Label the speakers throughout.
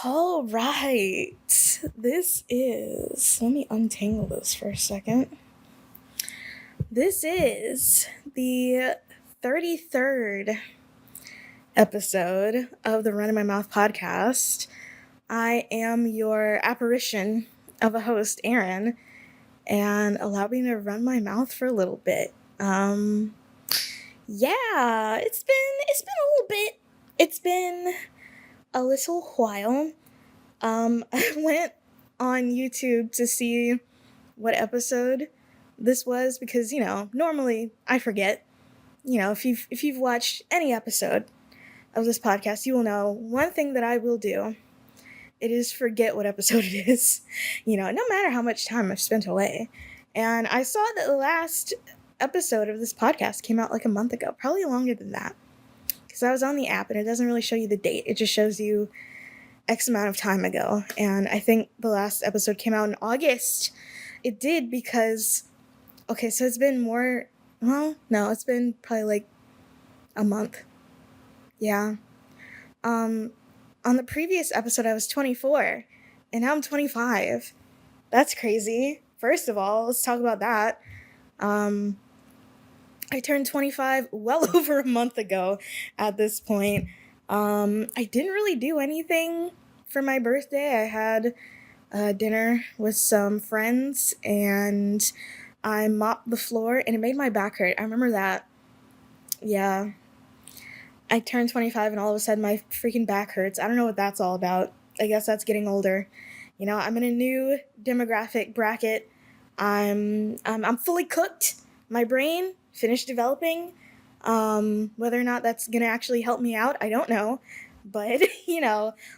Speaker 1: All right. Let me untangle this for a second. This is the 33rd episode of the Runnin My Mouth podcast. I am your apparition of a host, Aaron, and allow me to run my mouth for a little bit. Yeah, it's been a little bit. It's been a little while. I went on YouTube to see what episode this was because, normally I forget. If you've watched any episode of this podcast, you will know one thing that I will do. It is forget what episode it is, no matter how much time I've spent away. And I saw that the last episode of this podcast came out like a month ago, probably longer than that. Because I was on the app and it doesn't really show you the date. It just shows you X amount of time ago, and I think the last episode came out in August. It did because, okay, so it's been it's been probably like a month. Yeah. On the previous episode, I was 24, and now I'm 25. That's crazy. First of all, let's talk about that. I turned 25 well over a month ago at this point. I didn't really do anything for my birthday. I had dinner with some friends and I mopped the floor and it made my back hurt. I remember that. Yeah. I turned 25 and all of a sudden my freaking back hurts. I don't know what that's all about. I guess that's getting older. I'm in a new demographic bracket. I'm fully cooked. My brain finished developing. Whether or not that's gonna actually help me out, I don't know. But,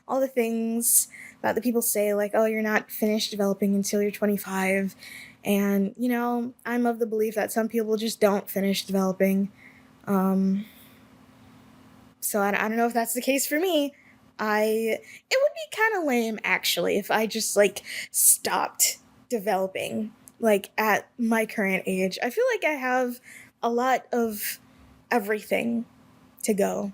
Speaker 1: all the things that the people say, like, oh, you're not finished developing until you're 25. And, I'm of the belief that some people just don't finish developing. So I don't know if that's the case for me. It would be kind of lame, actually, if I just, stopped developing, at my current age. I feel like I have a lot of everything to go,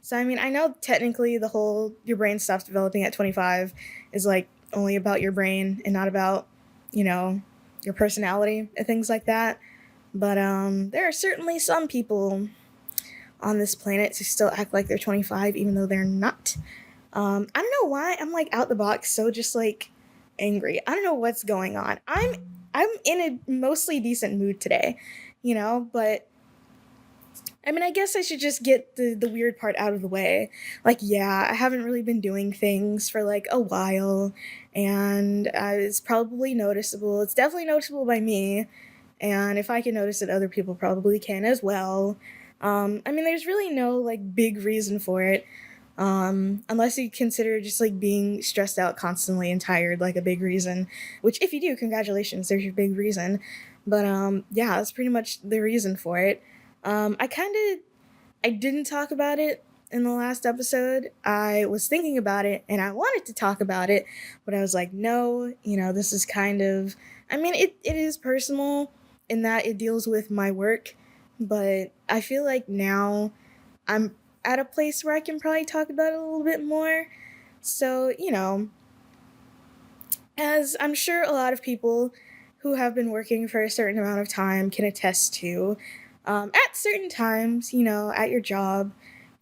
Speaker 1: So, I know technically the whole your brain stops developing at 25 is, only about your brain and not about, your personality and things like that. But there are certainly some people on this planet who still act like they're 25 even though they're not. I don't know why I'm, out the box so just, angry. I don't know what's going on. I'm in a mostly decent mood today, but I guess I should just get the weird part out of the way. Yeah, I haven't really been doing things for, a while, and it's probably noticeable. It's definitely noticeable by me, and if I can notice it, other people probably can as well. There's really no, big reason for it, unless you consider just, being stressed out constantly and tired, a big reason, which if you do, congratulations, there's your big reason. But, yeah, that's pretty much the reason for it. I didn't talk about it in the last episode. I was thinking about it and I wanted to talk about it, but I was like, no, this is kind of, it is personal in that it deals with my work, but I feel like now I'm at a place where I can probably talk about it a little bit more. So, as I'm sure a lot of people who have been working for a certain amount of time can attest to, at certain times, at your job,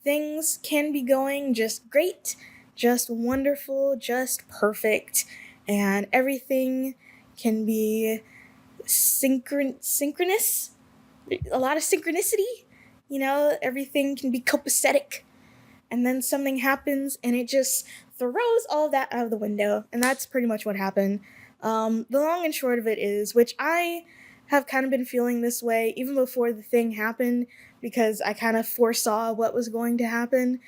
Speaker 1: things can be going just great, just wonderful, just perfect, and everything can be synchronous, a lot of synchronicity, everything can be copacetic, and then something happens and it just throws all of that out of the window, and that's pretty much what happened. The long and short of it is, which I have kind of been feeling this way even before the thing happened because I kind of foresaw what was going to happen.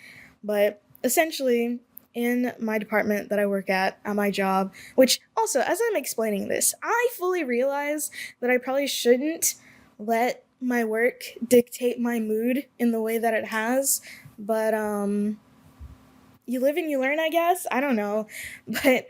Speaker 1: But essentially, in my department that I work at my job, which also, as I'm explaining this, I fully realize that I probably shouldn't let my work dictate my mood in the way that it has. But, you live and you learn, I guess. I don't know. But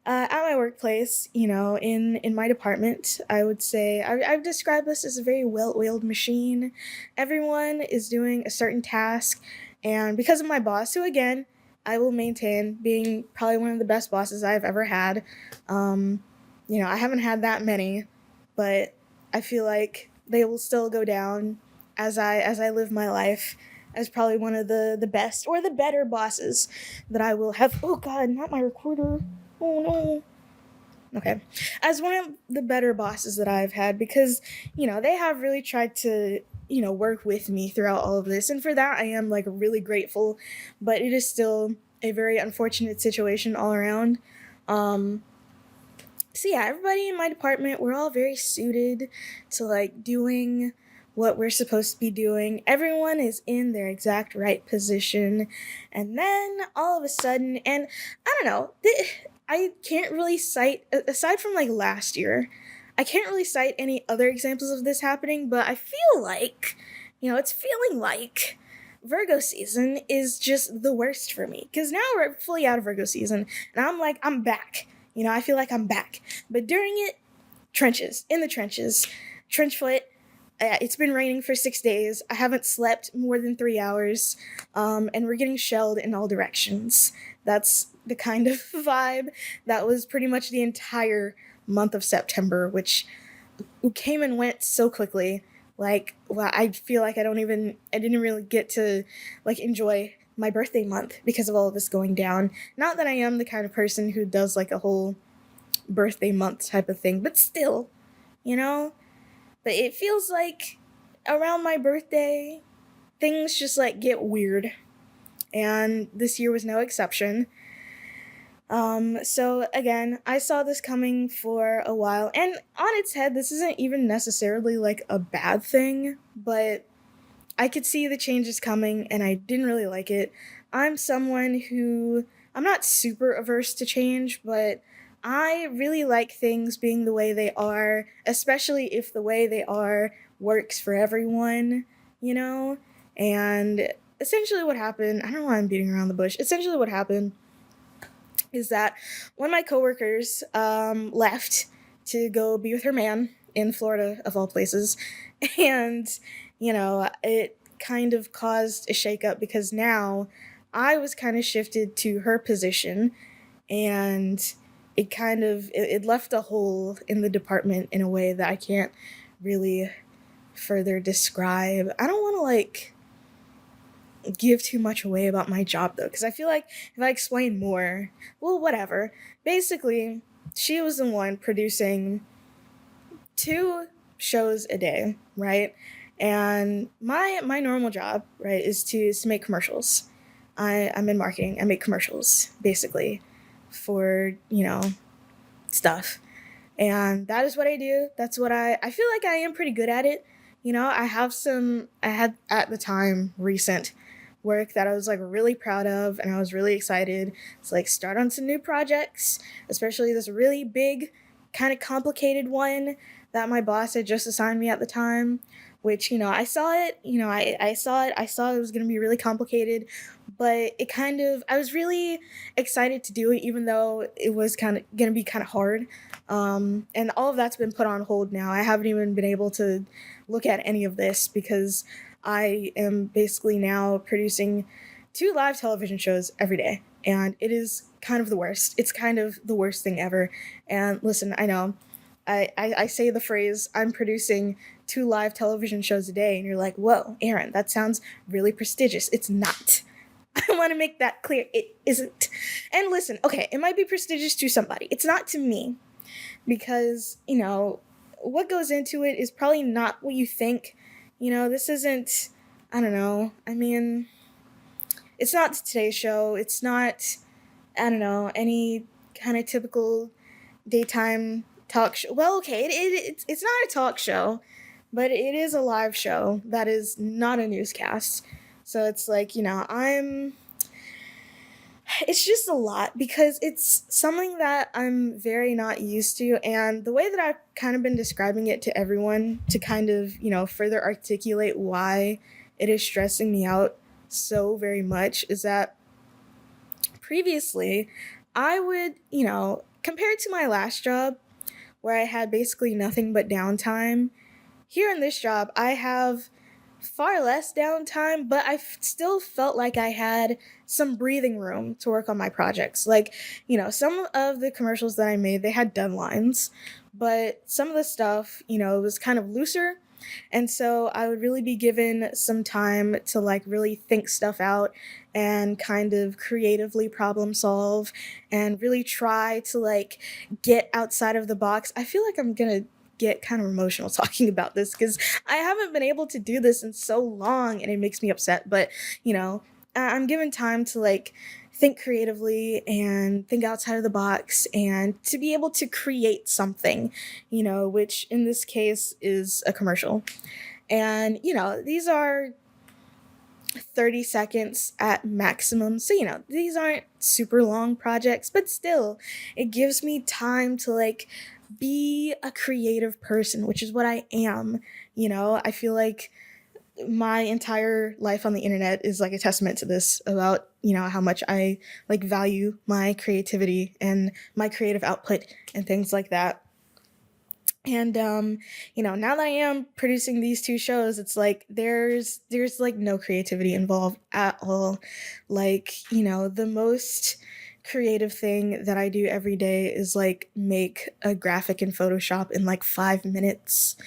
Speaker 1: at my workplace, in my department, I would say I've described this as a very well-oiled machine. Everyone is doing a certain task, and because of my boss, who again, I will maintain being probably one of the best bosses I've ever had. Um, I haven't had that many, but I feel like they will still go down as I live my life as probably one of the best or the better bosses that I will have. Oh God, not my recorder. Oh no. Okay. As one of the better bosses that I've had because, they have really tried to, work with me throughout all of this. And for that, I am like really grateful. But it is still a very unfortunate situation all around. Um, so yeah, everybody in my department, we're all very suited to like doing what we're supposed to be doing. Everyone is in their exact right position. And then all of a sudden, and I don't know, I can't really cite, aside from like last year, I can't really cite any other examples of this happening, but I feel like, it's feeling like Virgo season is just the worst for me. Because now we're fully out of Virgo season, and I'm like, I'm back. I feel like I'm back. But during it, trenches, in the trenches, trench foot. It's been raining for 6 days. I haven't slept more than 3 hours, and we're getting shelled in all directions. That's the kind of vibe that was pretty much the entire month of September, which came and went so quickly. Like, well, I feel like I didn't really get to like enjoy my birthday month because of all of this going down. Not that I am the kind of person who does like a whole birthday month type of thing, but still, you know? But it feels like around my birthday, things just like get weird. And this year was no exception. So again, I saw this coming for a while, and on its head, this isn't even necessarily like a bad thing, but I could see the changes coming and I didn't really like it. I'm someone who, I'm not super averse to change, but I really like things being the way they are, especially if the way they are works for everyone, you know? And essentially what happened, I don't know why I'm beating around the bush. Essentially what happened is that one of my coworkers left to go be with her man in Florida, of all places. And, it kind of caused a shakeup because now I was kind of shifted to her position, and it left a hole in the department in a way that I can't really further describe. I don't want to like give too much away about my job though, because I feel like if I explain more, well, whatever. Basically, she was the one producing 2 shows a day, right? And my normal job, right, is to make commercials. I'm in marketing. I make commercials basically for stuff, and that is what I do. That's what I feel like I am pretty good at it. I had at the time recent work that I was like really proud of and I was really excited to like start on some new projects, especially this really big, kind of complicated one that my boss had just assigned me at the time, which, I saw it, I saw it was going to be really complicated, but I was really excited to do it even though it was kind of going to be kind of hard. And all of that's been put on hold now. I haven't even been able to look at any of this because I am basically now producing 2 live television shows every day, and it is kind of the worst. It's kind of the worst thing ever. And listen, I know, I say the phrase, I'm producing 2 live television shows a day, and you're like, whoa, Aaron, that sounds really prestigious. It's not. I want to make that clear. It isn't. And listen, okay, it might be prestigious to somebody. It's not to me because, what goes into it is probably not what you think. This isn't, I don't know. I mean, it's not the Today Show. It's not, I don't know, any kind of typical daytime talk show. Well, okay, it's not a talk show, but it is a live show that is not a newscast. So it's like, it's just a lot because it's something that I'm very not used to. And the way that I've kind of been describing it to everyone to kind of, further articulate why it is stressing me out so very much is that previously I would, compared to my last job where I had basically nothing but downtime, here in this job, I have far less downtime, but still felt like I had some breathing room to work on my projects. Like, some of the commercials that I made, they had deadlines, but some of the stuff, was kind of looser. And so I would really be given some time to like really think stuff out and kind of creatively problem solve and really try to like get outside of the box. I feel like I'm going to get kind of emotional talking about this because I haven't been able to do this in so long and it makes me upset. But, I'm given time to like think creatively and think outside of the box and to be able to create something, which in this case is a commercial. And, these are 30 seconds at maximum. So, these aren't super long projects, but still, it gives me time to like be a creative person, which is what I am. I feel like my entire life on the internet is like a testament to this about, how much I like value my creativity and my creative output and things like that. And now that I am producing these two shows, it's like there's like no creativity involved at all. Like, the most creative thing that I do every day is like make a graphic in Photoshop in like 5 minutes.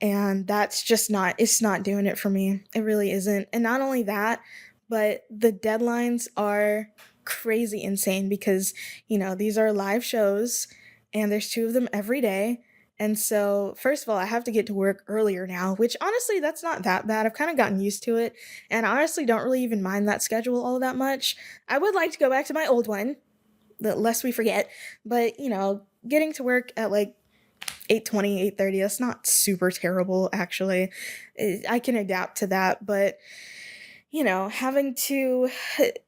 Speaker 1: And that's just it's not doing it for me. It really isn't. And not only that, but the deadlines are crazy insane because, these are live shows and there's two of them every day. And so, first of all, I have to get to work earlier now, which honestly, that's not that bad. I've kind of gotten used to it. And I honestly don't really even mind that schedule all that much. I would like to go back to my old one, the lest we forget. But, getting to work at like 8:20, 8:30, that's not super terrible, actually. I can adapt to that. But having to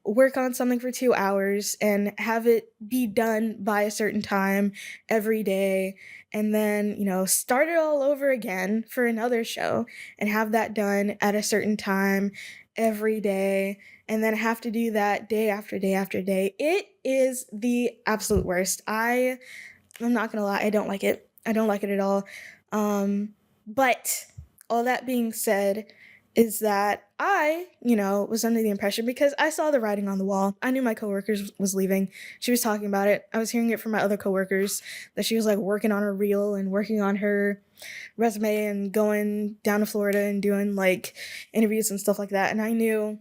Speaker 1: work on something for 2 hours and have it be done by a certain time every day, and then, start it all over again for another show and have that done at a certain time every day, and then have to do that day after day after day. It is the absolute worst. I'm not gonna lie, I don't like it. I don't like it at all. But all that being said, is that I, was under the impression because I saw the writing on the wall. I knew my coworkers was leaving. She was talking about it. I was hearing it from my other coworkers that she was like working on her reel and working on her resume and going down to Florida and doing like interviews and stuff like that. And I knew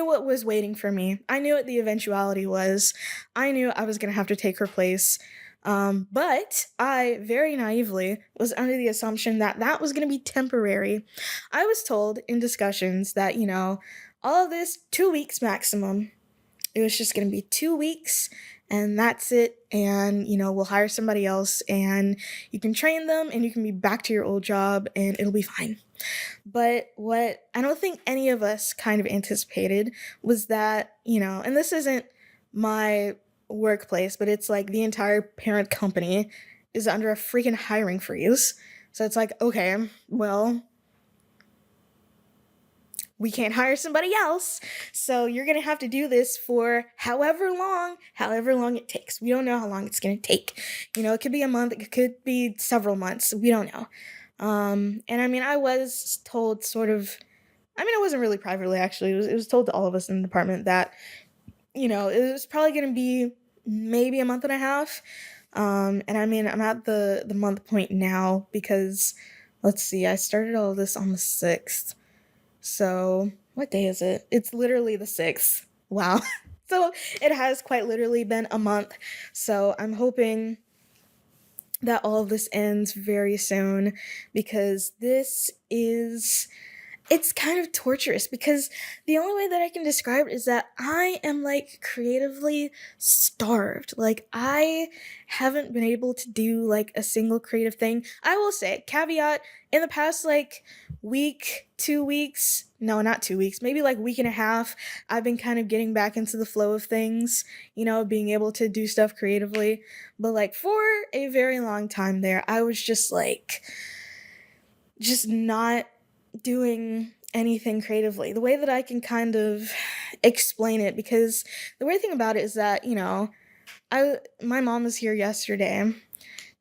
Speaker 1: what was waiting for me. I knew what the eventuality was. I knew I was going to have to take her place. But I very naively was under the assumption that that was going to be temporary. I was told in discussions that, all of this 2 weeks maximum. It was just going to be 2 weeks and that's it. And, we'll hire somebody else and you can train them and you can be back to your old job and it'll be fine. But what I don't think any of us kind of anticipated was that, and this isn't my workplace, but it's like the entire parent company is under a freaking hiring freeze. So it's like, okay, well, we can't hire somebody else. So you're going to have to do this for however long it takes. We don't know how long it's going to take. It could be a month, it could be several months. We don't know. And I mean, I was told sort of, it wasn't really privately, actually. It was told to all of us in the department that, it was probably going to be maybe a month and a half. And I mean, I'm at the month point now because, let's see, I started all of this on the 6th. So, what day is it? It's literally the 6th. Wow. So, it has quite literally been a month. So, I'm hoping that all of this ends very soon because it's kind of torturous because the only way that I can describe it is that I am like creatively starved. Like I haven't been able to do like a single creative thing. I will say, caveat, in the past like week, 2 weeks, no, not 2 weeks, maybe like week and a half, I've been kind of getting back into the flow of things, being able to do stuff creatively. But like for a very long time there, I was just not doing anything creatively. The way that I can kind of explain it, because the weird thing about it is that, my mom was here yesterday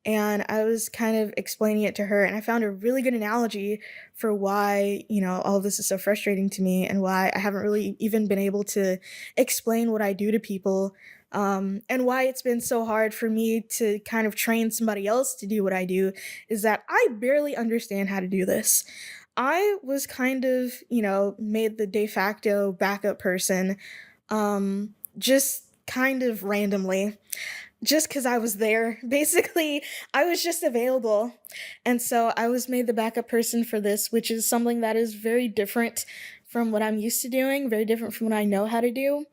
Speaker 1: and I was kind of explaining it to her, and I found a really good analogy for why, all of this is so frustrating to me and why I haven't really even been able to explain what I do to people. And why it's been so hard for me to kind of train somebody else to do what I do is that I barely understand how to do this. I was kind of, made the de facto backup person, just kind of randomly, just because I was there. Basically, I was just available. And so I was made the backup person for this, which is something that is very different from what I'm used to doing, very different from what I know how to do.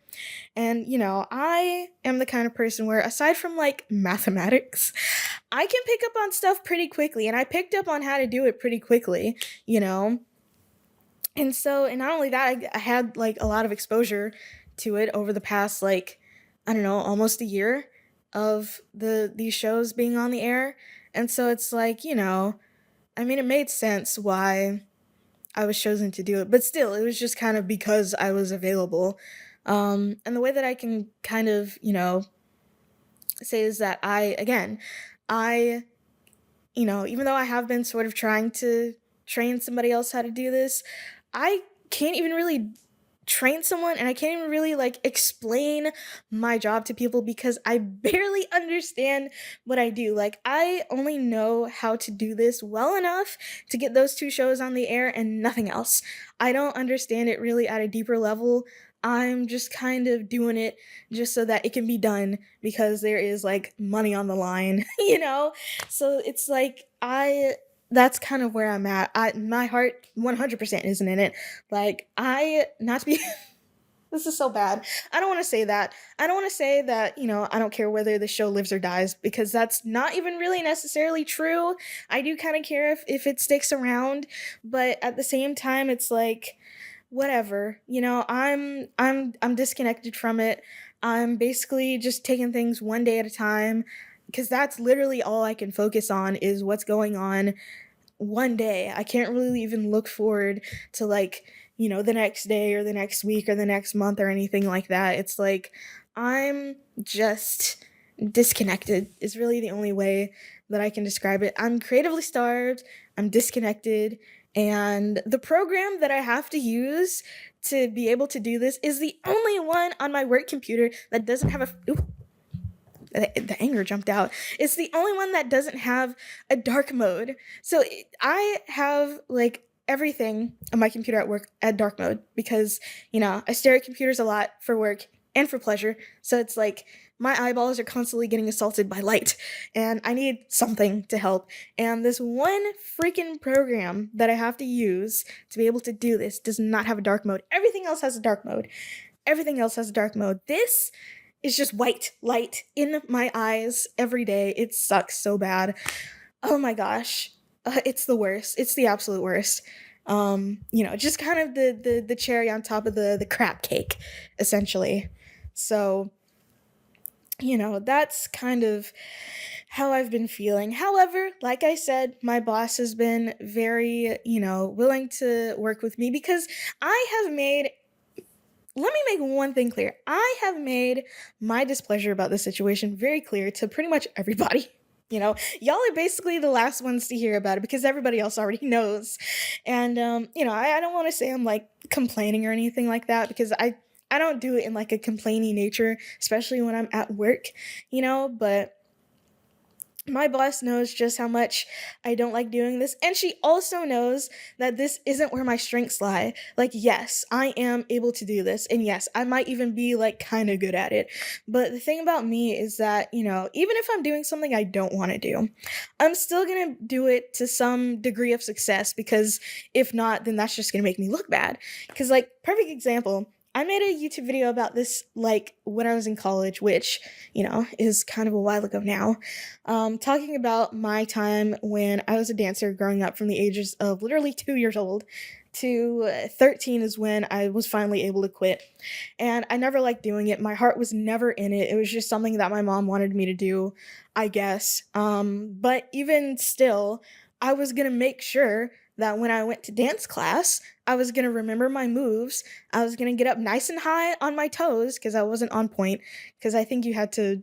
Speaker 1: And, I am the kind of person where, aside from like mathematics, I can pick up on stuff pretty quickly. And I picked up on how to do it pretty quickly, you know? And so, and not only that, I had like a lot of exposure to it over the past, like, I don't know, almost a year of these shows being on the air. And so it's like, I mean, it made sense why I was chosen to do it, but still, it was just kind of because I was available. And the way that I can kind of, say is that I, even though I have been sort of trying to train somebody else how to do this, I can't even really train someone and I can't even really like explain my job to people because I barely understand what I do. Like I only know how to do this well enough to get those two shows on the air and nothing else. I don't understand it really at a deeper level. I'm just kind of doing it just so that it can be done because there is like money on the line, So it's like that's kind of where I'm at. My heart 100% isn't in it. Like I not to be this is so bad. I don't want to say that. I don't want to say that, I don't care whether the show lives or dies because that's not even really necessarily true. I do kind of care if it sticks around, but at the same time it's like whatever. I'm disconnected from it. I'm basically just taking things one day at a time because that's literally all I can focus on is what's going on one day. I can't really even look forward to like, the next day or the next week or the next month or anything like that. It's like I'm just disconnected is really the only way that I can describe it. I'm creatively starved, I'm disconnected, and the program that I have to use to be able to do this is the only one on my work computer that doesn't have the anger jumped out. It's the only one that doesn't have a dark mode. So I have like everything on my computer at work at dark mode because, I stare at computers a lot for work and for pleasure. So it's like my eyeballs are constantly getting assaulted by light and I need something to help. And this one freaking program that I have to use to be able to do this does not have a dark mode. Everything else has a dark mode. Everything else has a dark mode. This is just white light in my eyes every day. It sucks so bad. Oh my gosh. It's the worst. It's the absolute worst. Just kind of the cherry on top of the crap cake, essentially. So, that's kind of how I've been feeling. However, like I said, my boss has been very, willing to work with me because I have made let me make one thing clear. I have made my displeasure about this situation very clear to pretty much everybody. Y'all are basically the last ones to hear about it because everybody else already knows. And I don't want to say I'm like complaining or anything like that because I don't do it in like a complaining nature, especially when I'm at work, but my boss knows just how much I don't like doing this, and she also knows that this isn't where my strengths lie. Like, yes, I am able to do this, and yes, I might even be like kind of good at it. But the thing about me is that, even if I'm doing something I don't want to do, I'm still gonna do it to some degree of success because if not, then that's just gonna make me look bad. Because, like, perfect example. I made a YouTube video about this, like, when I was in college, which, is kind of a while ago now, talking about my time when I was a dancer growing up from the ages of literally 2 years old to 13 is when I was finally able to quit. And I never liked doing it. My heart was never in it. It was just something that my mom wanted me to do, I guess. But even still, I was going to make sure that when I went to dance class, I was going to remember my moves. I was going to get up nice and high on my toes because I wasn't on point because I think you had to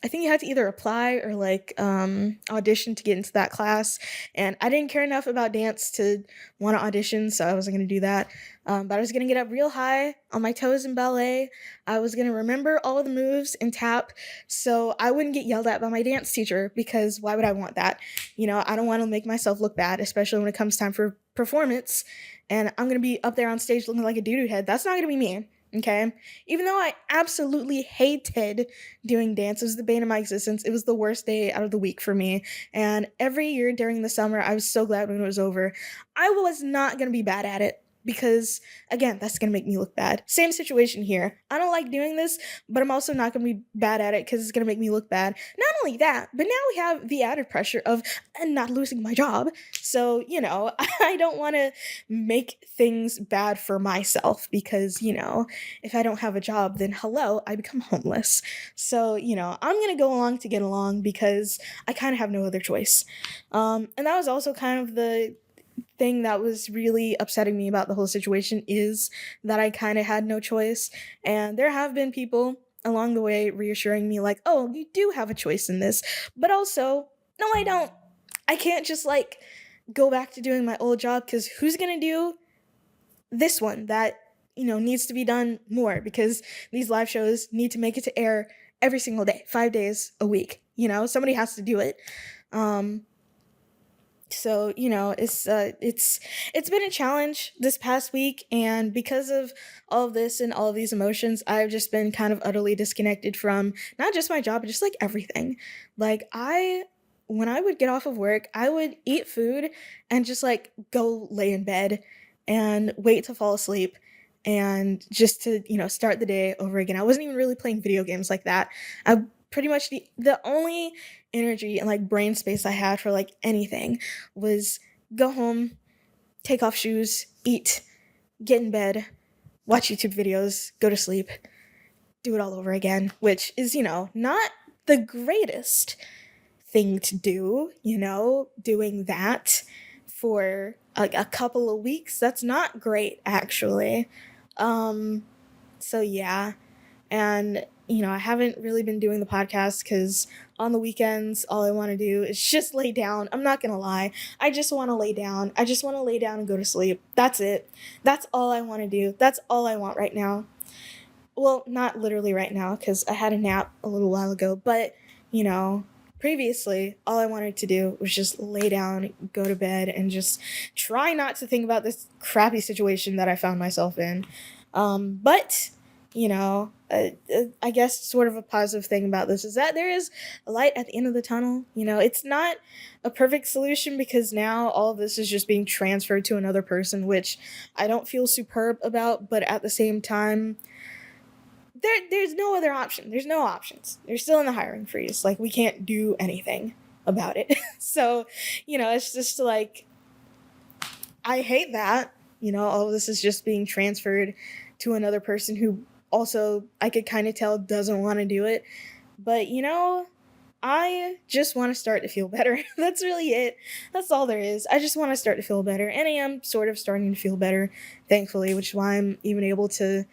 Speaker 1: I think you had to either apply or like audition to get into that class. And I didn't care enough about dance to want to audition, so I wasn't going to do that. But I was going to get up real high on my toes in ballet. I was going to remember all of the moves and tap so I wouldn't get yelled at by my dance teacher, because why would I want that? I don't want to make myself look bad, especially when it comes time for performance. And I'm going to be up there on stage looking like a doo-doo head. That's not going to be me. Okay. Even though I absolutely hated doing dance, it was the bane of my existence. It was the worst day out of the week for me. And every year during the summer, I was so glad when it was over. I was not going to be bad at it because, again, that's going to make me look bad. Same situation here. I don't like doing this, but I'm also not going to be bad at it because it's going to make me look bad. Not only that, but now we have the added pressure of not losing my job. So, I don't want to make things bad for myself because, if I don't have a job, then hello, I become homeless. So, I'm going to go along to get along because I kind of have no other choice. And that was also kind of the thing that was really upsetting me about the whole situation, is that I kind of had no choice. And there have been people along the way reassuring me like, oh, you do have a choice in this. But also, no, I don't. I can't just like go back to doing my old job because who's going to do this one that, needs to be done more, because these live shows need to make it to air every single day, 5 days a week. Somebody has to do it. So it's been a challenge this past week, and because of all of this and all of these emotions, I've just been kind of utterly disconnected from not just my job, but just like everything. Like when I would get off of work, I would eat food and just like go lay in bed and wait to fall asleep and just to start the day over again. I wasn't even really playing video games like that. I pretty much the only energy and like brain space I had for like anything was go home, take off shoes, eat, get in bed, watch YouTube videos, go to sleep, do it all over again, which is, not the greatest thing to do, doing that for like a couple of weeks. That's not great, actually. So yeah. And, I haven't really been doing the podcast because on the weekends, all I want to do is just lay down. I'm not going to lie. I just want to lay down. I just want to lay down and go to sleep. That's it. That's all I want to do. That's all I want right now. Well, not literally right now because I had a nap a little while ago, but, previously, all I wanted to do was just lay down, go to bed, and just try not to think about this crappy situation that I found myself in. But I guess sort of a positive thing about this is that there is a light at the end of the tunnel. It's not a perfect solution because now all of this is just being transferred to another person, which I don't feel superb about, but at the same time, there's no other option. There's no options. They're still in the hiring freeze. Like, we can't do anything about it. So, it's just like, I hate that. All of this is just being transferred to another person who also, I could kind of tell, doesn't want to do it. But, I just want to start to feel better. That's really it. That's all there is. I just want to start to feel better. And I am sort of starting to feel better, thankfully, which is why I'm even able to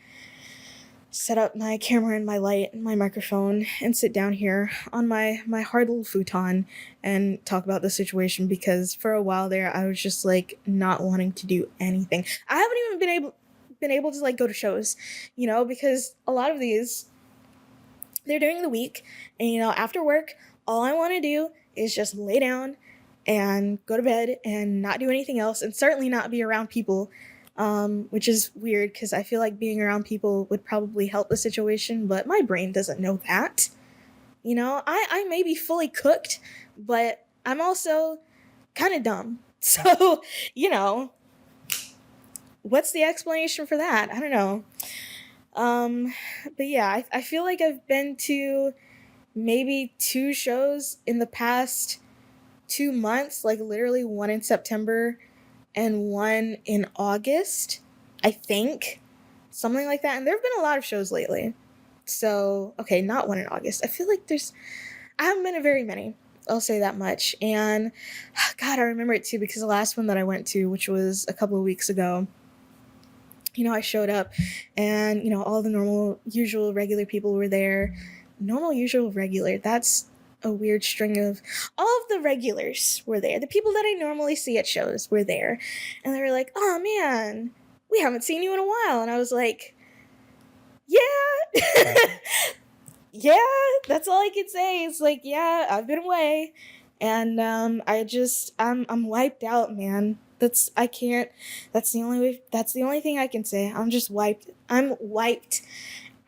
Speaker 1: set up my camera and my light and my microphone and sit down here on my hard little futon and talk about the situation, because for a while there I was just like not wanting to do anything. I haven't even been able to like go to shows, because a lot of these, they're during the week, and after work all I want to do is just lay down and go to bed and not do anything else, and certainly not be around people. Which is weird because I feel like being around people would probably help the situation, but my brain doesn't know that. I may be fully cooked, but I'm also kind of dumb. So, what's the explanation for that? I don't know. But yeah, I feel like I've been to maybe 2 shows in the past 2 months, like literally one in September and one in August, I think. Something like that. And there have been a lot of shows lately. So, okay, not one in August. I feel like I haven't been to very many. I'll say that much. And, God, I remember it too because the last one that I went to, which was a couple of weeks ago, I showed up and, all the normal, usual, regular people were there. normal, usual, regular. That's a weird string of all of the regulars were there. The people that I normally see at shows were there. And they were like, oh man, we haven't seen you in a while. And I was like, yeah. Yeah, that's all I can say. It's like, yeah, I've been away. And I'm wiped out, man. I can't, that's the only thing I can say. I'm just wiped. I'm wiped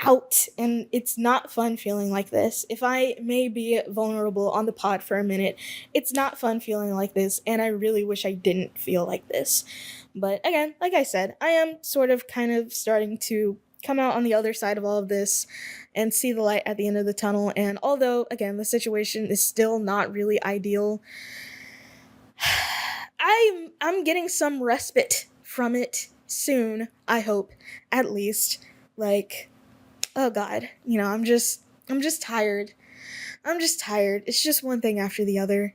Speaker 1: out, and it's not fun feeling like this. If I may be vulnerable on the pod for a minute, it's not fun feeling like this, and I really wish I didn't feel like this. But again, like I said, I am sort of kind of starting to come out on the other side of all of this and see the light at the end of the tunnel. And although, again, the situation is still not really ideal, I'm getting some respite from it soon, I hope, at least. Like, oh god, I'm just tired. I'm just tired. It's just one thing after the other,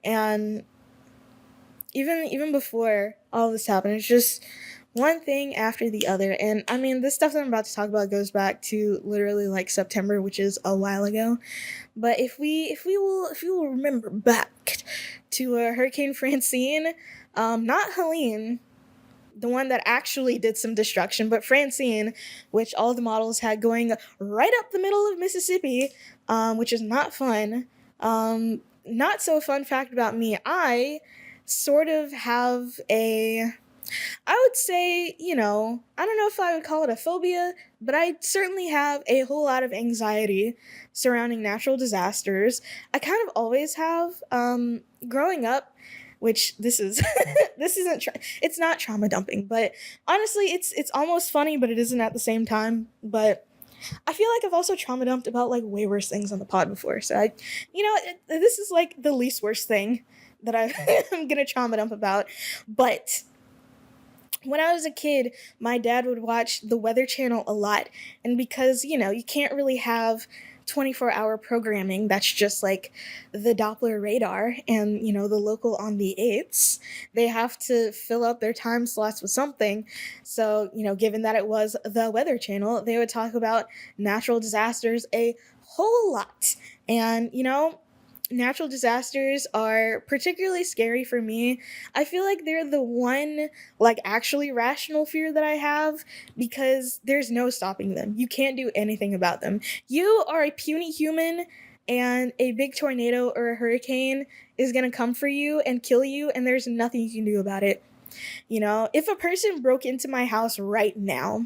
Speaker 1: And even before all this happened, it's just one thing after the other. And I mean, this stuff that I'm about to talk about goes back to literally like September, which is a while ago. But if we will remember back to Hurricane Francine, not Helene, the one that actually did some destruction, but Francine, which all the models had going right up the middle of Mississippi, which is not fun. Not so fun fact about me, I sort of have I would say, I don't know if I would call it a phobia, but I certainly have a whole lot of anxiety surrounding natural disasters. I kind of always have, growing up, which this is, it's not trauma dumping, but honestly, it's almost funny, but it isn't at the same time. But I feel like I've also trauma dumped about like way worse things on the pod before. So this is like the least worst thing that I'm gonna trauma dump about. But when I was a kid, my dad would watch the Weather Channel a lot. And because, you can't really have 24-hour programming that's just like the Doppler radar and, the local on the 8s, they have to fill up their time slots with something. So, given that it was the Weather Channel, they would talk about natural disasters a whole lot. And, natural disasters are particularly scary for me. I feel like they're the one, like, actually rational fear that I have because there's no stopping them. You can't do anything about them. You are a puny human, and a big tornado or a hurricane is gonna come for you and kill you, and there's nothing you can do about it. If a person broke into my house right now,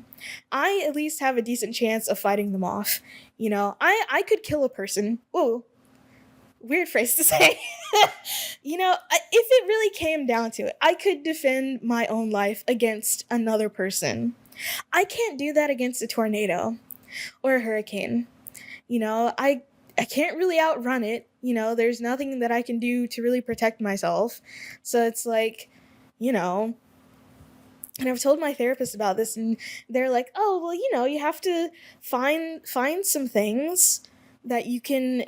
Speaker 1: I at least have a decent chance of fighting them off. I could kill a person. Whoa. Weird phrase to say. If it really came down to it, I could defend my own life against another person. I can't do that against a tornado or a hurricane. I can't really outrun it. There's nothing that I can do to really protect myself. So it's like, and I've told my therapist about this, and they're like, oh, well, you have to find some things that you can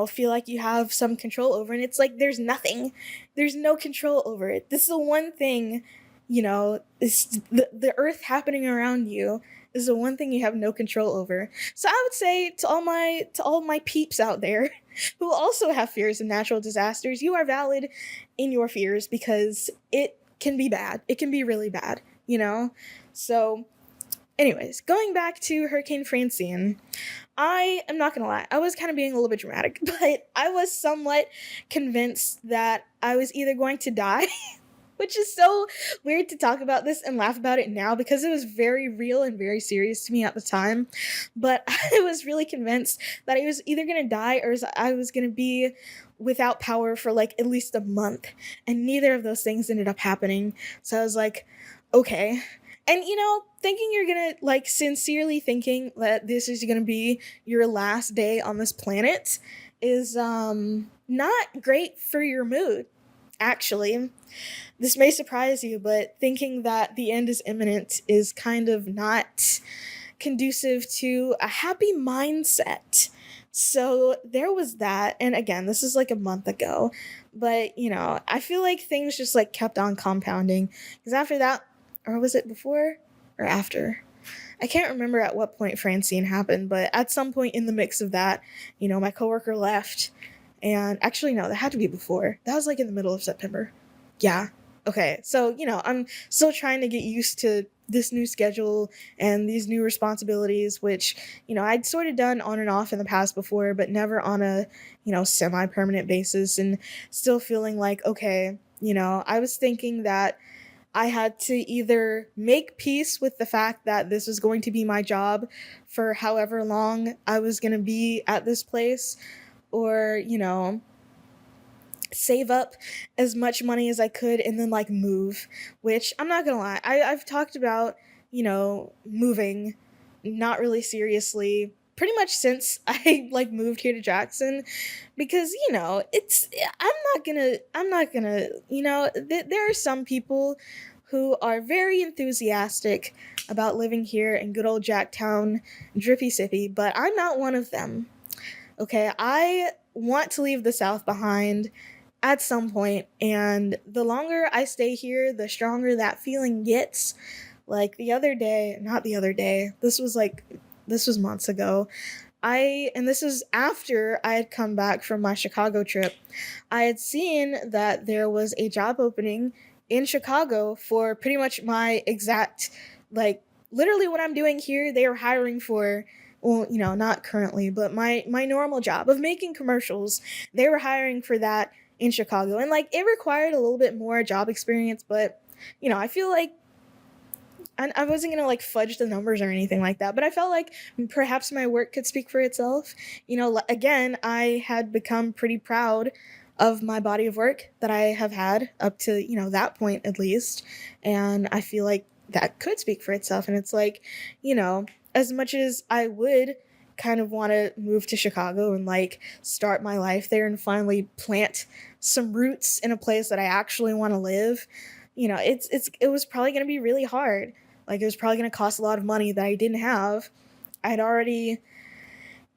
Speaker 1: feel like you have some control over. And it's like, there's nothing. There's no control over it. This is the one thing, is the earth happening around you is the one thing you have no control over. So I would say to all my peeps out there who also have fears of natural disasters, you are valid in your fears because it can be bad. It can be really bad, So anyways, going back to Hurricane Francine, I am not gonna lie, I was kind of being a little bit dramatic, but I was somewhat convinced that I was either going to die, which is so weird to talk about this and laugh about it now because it was very real and very serious to me at the time, but I was really convinced that I was either gonna die or I was gonna be without power for like at least a month, and neither of those things ended up happening. So I was like, okay. And, thinking you're gonna, like, sincerely thinking that this is gonna be your last day on this planet is, not great for your mood, actually. This may surprise you, but thinking that the end is imminent is kind of not conducive to a happy mindset. So there was that, and again, this is like a month ago, but, I feel like things just, like, kept on compounding, because after that, or was it before or after? I can't remember at what point Francine happened, but at some point in the mix of that, my coworker left. And actually, no, that had to be before. That was like in the middle of September. Yeah. Okay. So, I'm still trying to get used to this new schedule and these new responsibilities, which, I'd sort of done on and off in the past before, but never on a, semi permanent basis. And still feeling like, okay, I was thinking that I had to either make peace with the fact that this was going to be my job for however long I was going to be at this place, or, save up as much money as I could and then like move, which I'm not gonna lie, I've talked about, moving not really seriously pretty much since I like moved here to Jackson, because it's I'm not gonna there are some people who are very enthusiastic about living here in good old Jacktown, Drippy Sippy, but I'm not one of them. Okay, I want to leave the South behind at some point, and the longer I stay here, the stronger that feeling gets. Like the other day, not the other day, this was months ago. And this is after I had come back from my Chicago trip. I had seen that there was a job opening in Chicago for pretty much my exact, like, literally what I'm doing here. They were hiring for, well, not currently, but my normal job of making commercials. They were hiring for that in Chicago, and like it required a little bit more job experience, but I feel like I wasn't gonna like fudge the numbers or anything like that, but I felt like perhaps my work could speak for itself. Again, I had become pretty proud of my body of work that I have had up to, that point at least. And I feel like that could speak for itself. And it's like, as much as I would kind of want to move to Chicago and like start my life there and finally plant some roots in a place that I actually want to live, it was probably going to be really hard. Like, it was probably going to cost a lot of money that I didn't have. I'd already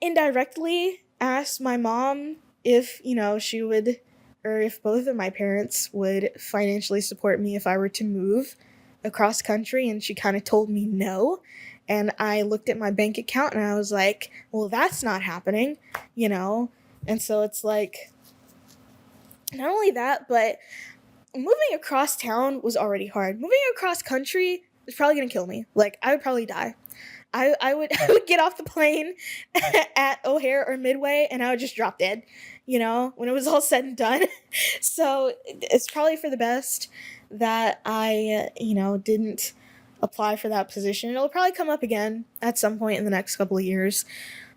Speaker 1: indirectly asked my mom if, she would, or if both of my parents would financially support me if I were to move across country, and she kind of told me no. And I looked at my bank account and I was like, well, that's not happening, And so it's like, not only that, but moving across town was already hard. Moving across country was probably gonna kill me. Like, I would probably die. I would I would get off the plane at O'Hare or Midway and I would just drop dead, when it was all said and done. So it's probably for the best that I, didn't apply for that position. It'll probably come up again at some point in the next couple of years.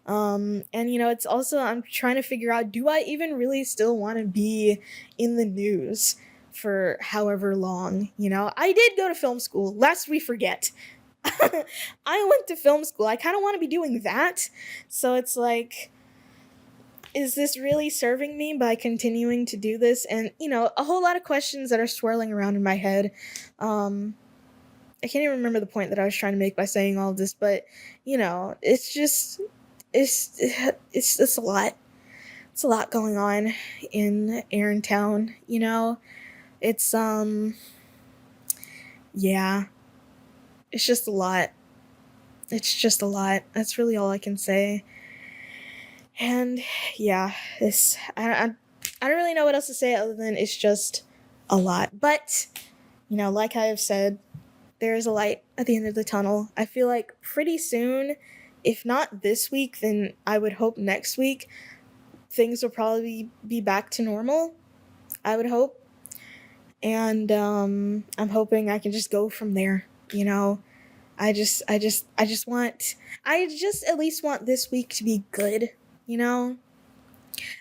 Speaker 1: And it's also, I'm trying to figure out, do I even really still want to be in the news for however long? I did go to film school, lest we forget. I went to film school. I kind of want to be doing that. So it's like, is this really serving me by continuing to do this? And, a whole lot of questions that are swirling around in my head. I can't even remember the point that I was trying to make by saying all of this, but, it's just, it's just a lot. It's a lot going on in Aarontown, It's, yeah. It's just a lot. It's just a lot. That's really all I can say. And yeah, I don't really know what else to say other than it's just a lot. But, like I have said, there is a light at the end of the tunnel. I feel like pretty soon, if not this week, then I would hope next week, things will probably be back to normal. I would hope. And I'm hoping I can just go from there, I just at least want this week to be good, And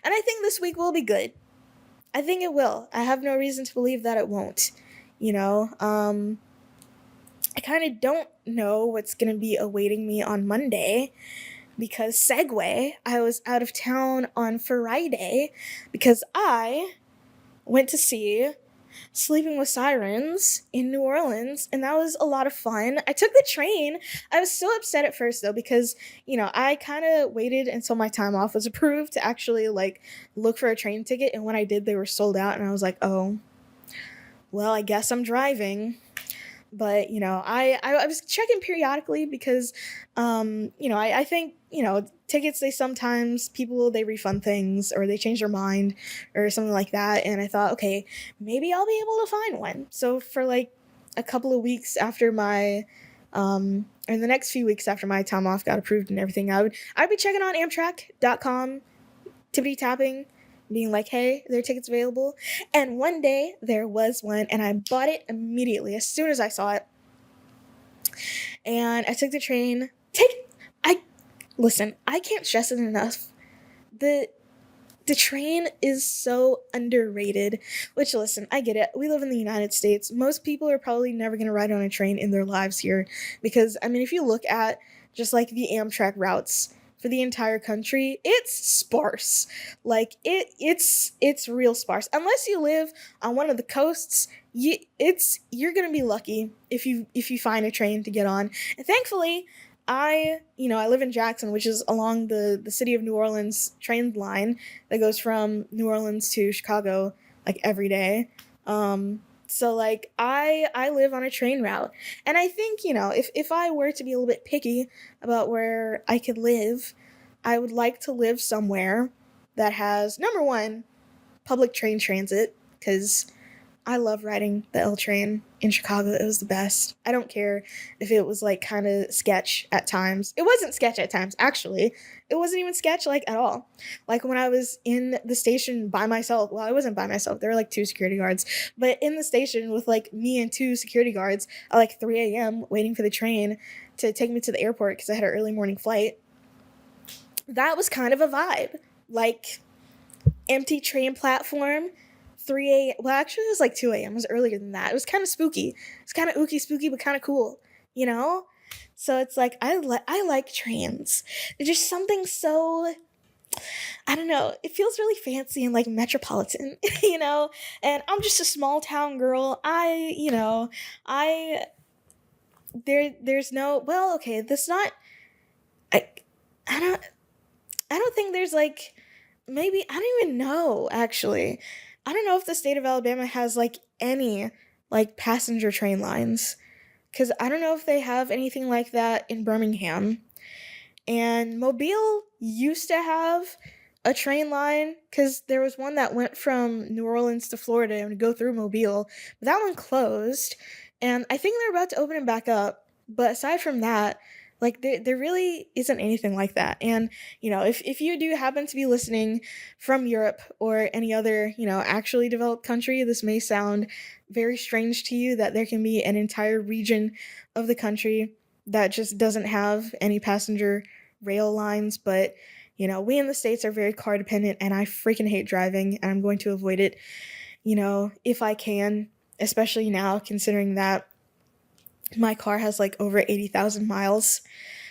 Speaker 1: I think this week will be good. I think it will. I have no reason to believe that it won't, I kind of don't know what's going to be awaiting me on Monday because segue, I was out of town on Friday because I went to see Sleeping with Sirens in New Orleans, and that was a lot of fun. I took the train. I was so upset at first though because, I kind of waited until my time off was approved to actually like look for a train ticket, and when I did, they were sold out, and I was like, "Oh, well, I guess I'm driving." But I was checking periodically because I think tickets, they sometimes people they refund things or they change their mind or something like that, and I thought, okay, maybe I'll be able to find one. So for like a couple of weeks after my or the next few weeks after my time off got approved and everything, I'd be checking on Amtrak.com, tippity tapping, being like, hey, there are tickets available. And one day there was one, and I bought it immediately as soon as I saw it. And I took the train. I listen. I can't stress it enough. The the train is so underrated. Which, listen, I get it. We live in the United States. Most people are probably never gonna ride on a train in their lives here, because I mean, if you look at just like the Amtrak routes for the entire country, it's sparse. Like it's real sparse. Unless you live on one of the coasts, you're gonna be lucky if you find a train to get on. And thankfully, I live in Jackson, which is along the city of New Orleans train line that goes from New Orleans to Chicago like every day. So like I live on a train route. And I think, if I were to be a little bit picky about where I could live, I would like to live somewhere that has, number one, public train transit, cuz I love riding the L train in Chicago. It was the best. I don't care if it was like kind of sketch at times. It wasn't sketch at times, actually. It wasn't even sketch like at all. Like when I was in the station by myself. Well, I wasn't by myself. There were like two security guards, but in the station with like me and two security guards at like 3 a.m. waiting for the train to take me to the airport because I had an early morning flight. That was kind of a vibe. Like empty train platform, 3 a.m. Well, actually, it was like 2 a.m. It was earlier than that. It was kind of spooky. It's kind of ooky spooky, but kind of cool, you know? So it's like, I like trains. There's just something so, I don't know, it feels really fancy and like metropolitan, you know? And I'm just a small town girl. I, there's no, well, okay, this not, I, I don't, I don't think there's like, maybe I don't even know actually. I don't know if the state of Alabama has like any like passenger train lines, cuz I don't know if they have anything like that in Birmingham. And Mobile used to have a train line cuz there was one that went from New Orleans to Florida and would go through Mobile, but that one closed, and I think they're about to open it back up. But aside from that, like there really isn't anything like that. And if you do happen to be listening from Europe or any other actually developed country, this may sound very strange to you that there can be an entire region of the country that just doesn't have any passenger rail lines. But we in the States are very car dependent, and I freaking hate driving, and I'm going to avoid it if I can, especially now considering that my car has like over 80,000 miles,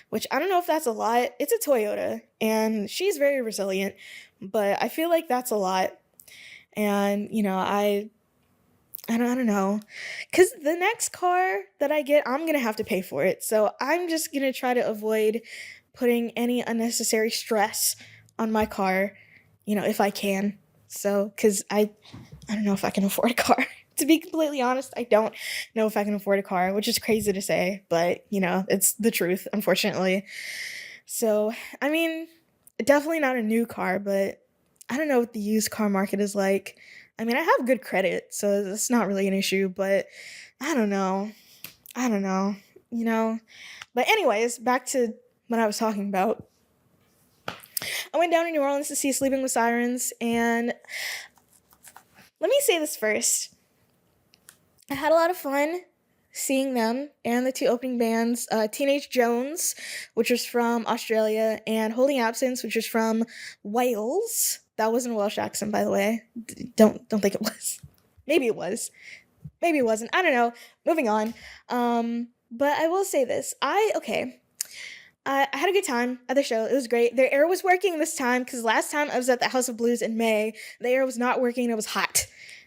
Speaker 1: which I don't know if that's a lot. It's a Toyota and she's very resilient, but I feel like that's a lot. And I don't know. Cuz the next car that I get, I'm going to have to pay for it. So I'm just going to try to avoid putting any unnecessary stress on my car, if I can. So cuz I don't know if I can afford a car. To be completely honest, I don't know if I can afford a car, which is crazy to say, but it's the truth, unfortunately. So, I mean, definitely not a new car, but I don't know what the used car market is like. I mean, I have good credit, so it's not really an issue, but I don't know. I don't know, you know? But, anyways, back to what I was talking about. I went down to New Orleans to see Sleeping with Sirens, and let me say this first. I had a lot of fun seeing them and the two opening bands, Teenage Jones, which was from Australia, and Holding Absence, which was from Wales. That wasn't a Welsh accent, by the way. Don't think it was. Maybe it was. Maybe it wasn't. I don't know. Moving on. But I will say this. I had a good time at the show. It was great. Their air was working this time because last time I was at the House of Blues in May, the air was not working. It was hot.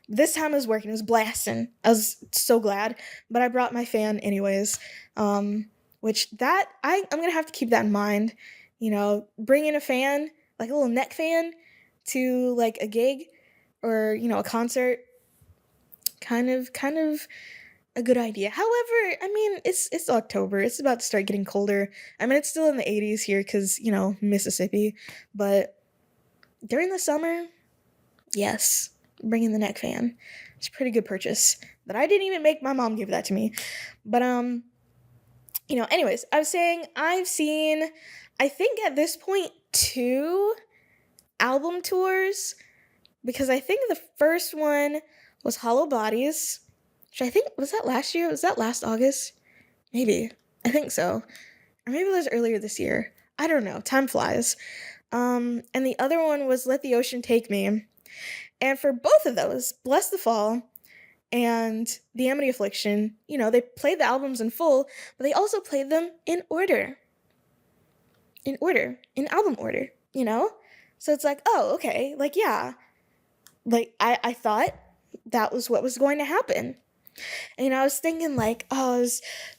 Speaker 1: This time it was working. It was blasting. I was so glad. But I brought my fan anyways. Which that I'm gonna have to keep that in mind. Bringing a fan, like a little neck fan, to like a gig or a concert. Kind of a good idea. However, I mean, it's October. It's about to start getting colder. I mean, it's still in the 80s here cuz, Mississippi, but during the summer, yes, bring in the neck fan. It's a pretty good purchase that I didn't even make. My mom gave that to me. But anyways, I was saying I've seen, I think at this point, two album tours, because I think the first one was Hollow Bodies, which I think, was that last year? Was that last August? Maybe. I think so. Or maybe it was earlier this year. I don't know. Time flies. And the other one was Let the Ocean Take Me. And for both of those, Bless the Fall and The Amity Affliction, they played the albums in full, but they also played them in order. In album order, So it's like, oh, okay, like, yeah. Like, I thought that was what was going to happen. And I was thinking, like, oh, I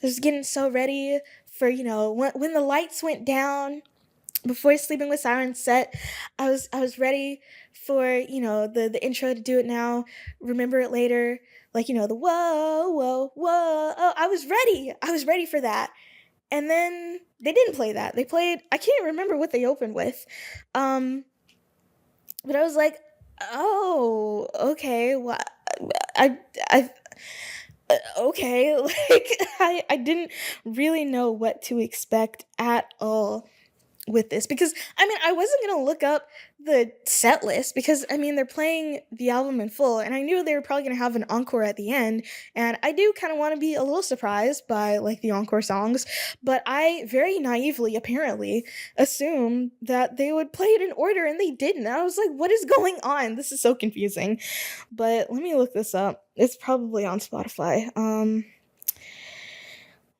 Speaker 1: was getting so ready for, when the lights went down before Sleeping with Sirens set, I was ready for, the intro to Do It Now, Remember It Later, like, the whoa, whoa, whoa. Oh, I was ready. I was ready for that. And then they didn't play that. They played, I can't remember what they opened with. But I was like, oh, okay. What? I okay. Like, I didn't really know what to expect at all with this, because I mean, I wasn't gonna look up the set list, because I mean, they're playing the album in full, and I knew they were probably gonna have an encore at the end, and I do kind of want to be a little surprised by, like, the encore songs, but I very naively apparently assumed that they would play it in order, and they didn't. I was like, what is going on? This is so confusing. But let me look this up. It's probably on Spotify.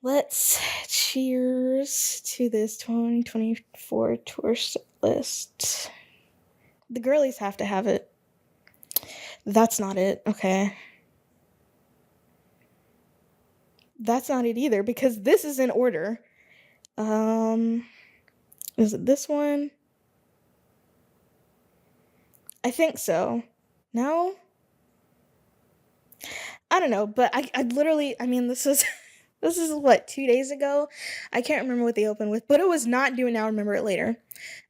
Speaker 1: Let's cheers to this 2024 tour list. The girlies have to have it. That's not it. Okay. That's not it either, because this is in order. Is it this one? I think so. No? I don't know, but I literally, I mean, this is this is what, 2 days ago? I can't remember what they opened with, but it was not Do It Now, Remember It Later.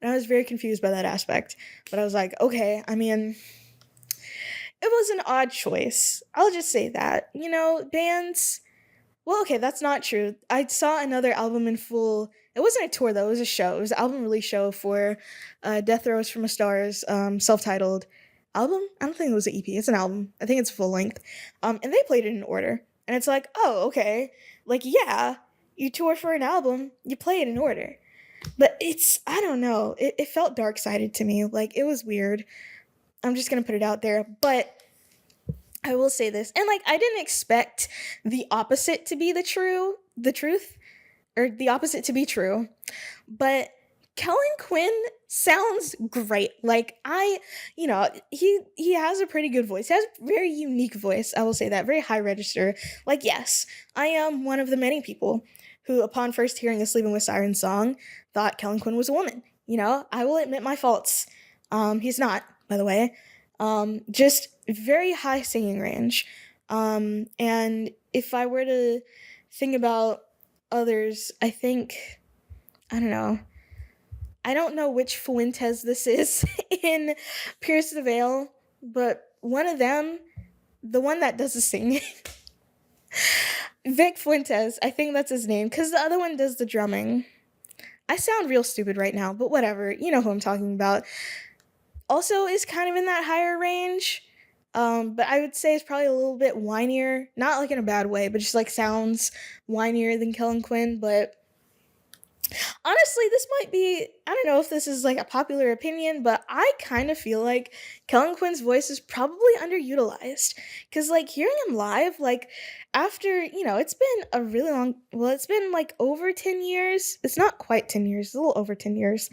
Speaker 1: And I was very confused by that aspect. But I was like, okay, I mean, it was an odd choice. I'll just say that. Bands. Well, okay, that's not true. I saw another album in full. It wasn't a tour though, it was a show. It was an album release show for Death Rows from a Star's self-titled album. I don't think it was an EP, it's an album. I think it's full length. And they played it in order. And it's like, oh, okay. Like, yeah, you tour for an album, you play it in order. But I don't know, it felt dark-sided to me. Like, it was weird. I'm just gonna put it out there. But I will say this, and, like, I didn't expect the opposite to be the truth, or the opposite to be true, but Kellen Quinn sounds great. Like, he has a pretty good voice. He has a very unique voice, I will say that, very high register. Like, yes, I am one of the many people who, upon first hearing a Sleeping with Sirens song, thought Kellen Quinn was a woman. I will admit my faults. He's not, by the way. Just very high singing range. And if I were to think about others, I don't know which Fuentes this is in Pierce the Veil, but one of them, the one that does the singing, Vic Fuentes, I think that's his name, because the other one does the drumming. I sound real stupid right now, but whatever, you know who I'm talking about. Also is kind of in that higher range, but I would say it's probably a little bit whinier, not like in a bad way, but just like sounds whinier than Kellen Quinn. But honestly, this might be, I don't know if this is like a popular opinion, but I kind of feel like Kellen Quinn's voice is probably underutilized. Because, like, hearing him live, like, after, it's been a really it's been like over 10 years. It's not quite 10 years, it's a little over 10 years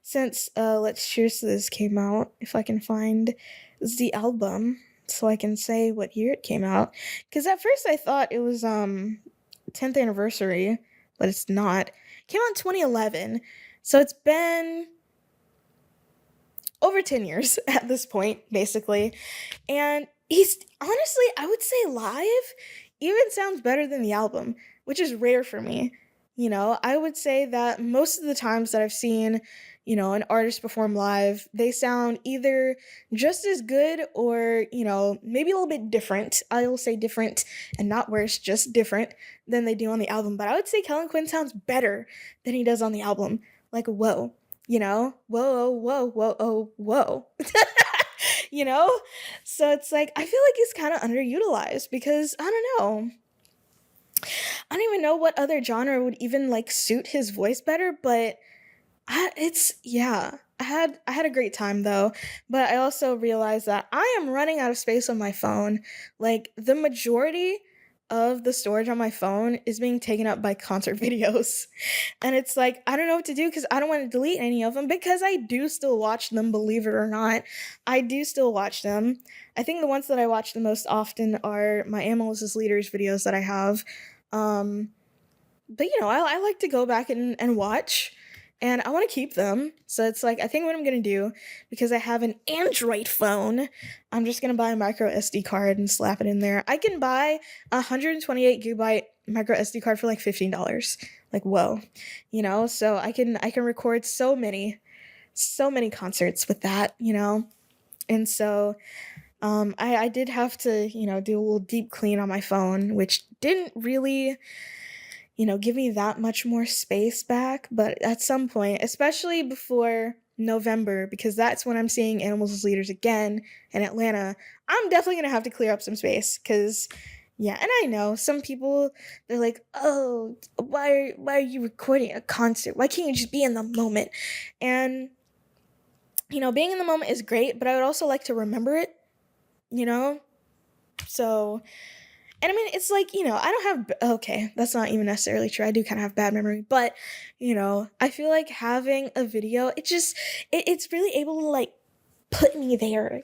Speaker 1: since Let's Cheers to This came out. If I can find the album so I can say what year it came out. Because at first I thought it was 10th anniversary, but it's not. Came out in 2011, so it's been over 10 years at this point, basically. And he's, honestly, I would say live, even sounds better than the album, which is rare for me. I would say that most of the times that I've seen, an artist perform live, they sound either just as good or, maybe a little bit different. I will say different and not worse, just different than they do on the album. But I would say Kellen Quinn sounds better than he does on the album. Like, whoa, whoa, whoa, whoa, whoa, whoa. you know? So it's like, I feel like he's kind of underutilized because I don't know. I don't even know what other genre would even like suit his voice better, but yeah. I had a great time though, but I also realized that I am running out of space on my phone. Like the majority of the storage on my phone is being taken up by concert videos. And it's like I don't know what to do cuz I don't want to delete any of them because I do still watch them, believe it or not. I do still watch them. I think the ones that I watch the most often are my Animals as Leaders videos that I have. Um but I like to go back and watch and I want to keep them. So it's like I think what I'm gonna do, because I have an Android phone, I'm just gonna buy a micro SD card and slap it in there. I can buy a 128 gigabyte micro SD card for like $15. Like whoa. So I can record so many concerts with that, And so I did have to, do a little deep clean on my phone, which didn't really give me that much more space back. But at some point, especially before November, because that's when I'm seeing Animals as Leaders again in Atlanta, I'm definitely going to have to clear up some space because. Yeah, and I know some people, they're like, "Oh, why are you recording a concert? Why can't you just be in the moment?" And being in the moment is great, but I would also like to remember it, you know? So, and I mean, it's like, I don't okay, that's not even necessarily true. I do kind of have bad memory, but, I feel like having a video, it's really able to like put me there,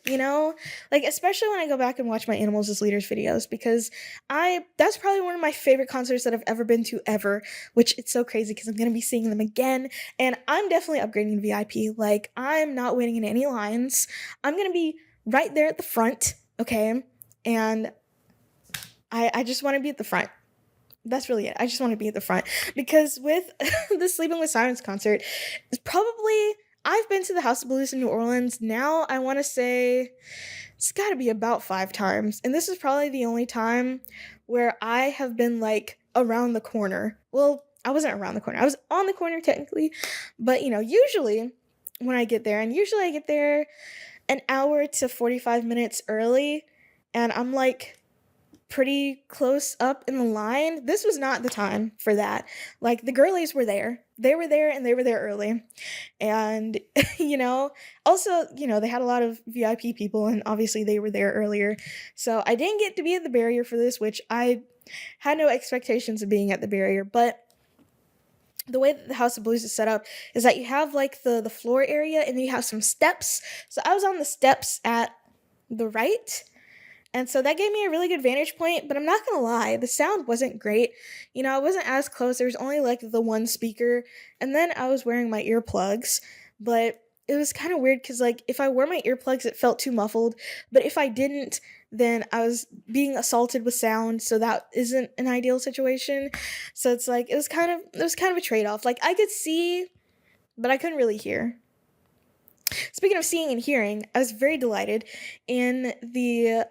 Speaker 1: Like, especially when I go back and watch my Animals as Leaders videos, because that's probably one of my favorite concerts that I've ever been to ever, which it's so crazy because I'm going to be seeing them again, and I'm definitely upgrading to VIP. Like, I'm not waiting in any lines. I'm going to be right there at the front, okay? And I just want to be at the front. That's really it. I just want to be at the front because with the Sleeping with Sirens concert, it's probably I've been to the House of Blues in New Orleans. Now I want to say it's got to be about 5 times, and this is probably the only time where I have been like around the corner. Well, I wasn't around the corner. I was on the corner technically, but usually when I get there, and usually I get there an hour to 45 minutes early, and I'm like pretty close up in the line. This was not the time for that. Like the girlies were there. They were there and they were there early. And also, they had a lot of VIP people and obviously they were there earlier. So I didn't get to be at the barrier for this, which I had no expectations of being at the barrier, but the way that the House of Blues is set up is that you have like the floor area and then you have some steps. So I was on the steps at the right. And so that gave me a really good vantage point, but I'm not gonna lie, the sound wasn't great. I wasn't as close. There was only like the one speaker, and then I was wearing my earplugs, but it was kind of weird because like if I wore my earplugs, it felt too muffled, but if I didn't, then I was being assaulted with sound, so that isn't an ideal situation. So it's like it was kind of a trade-off. Like I could see, but I couldn't really hear. Speaking of seeing and hearing, I was very delighted in the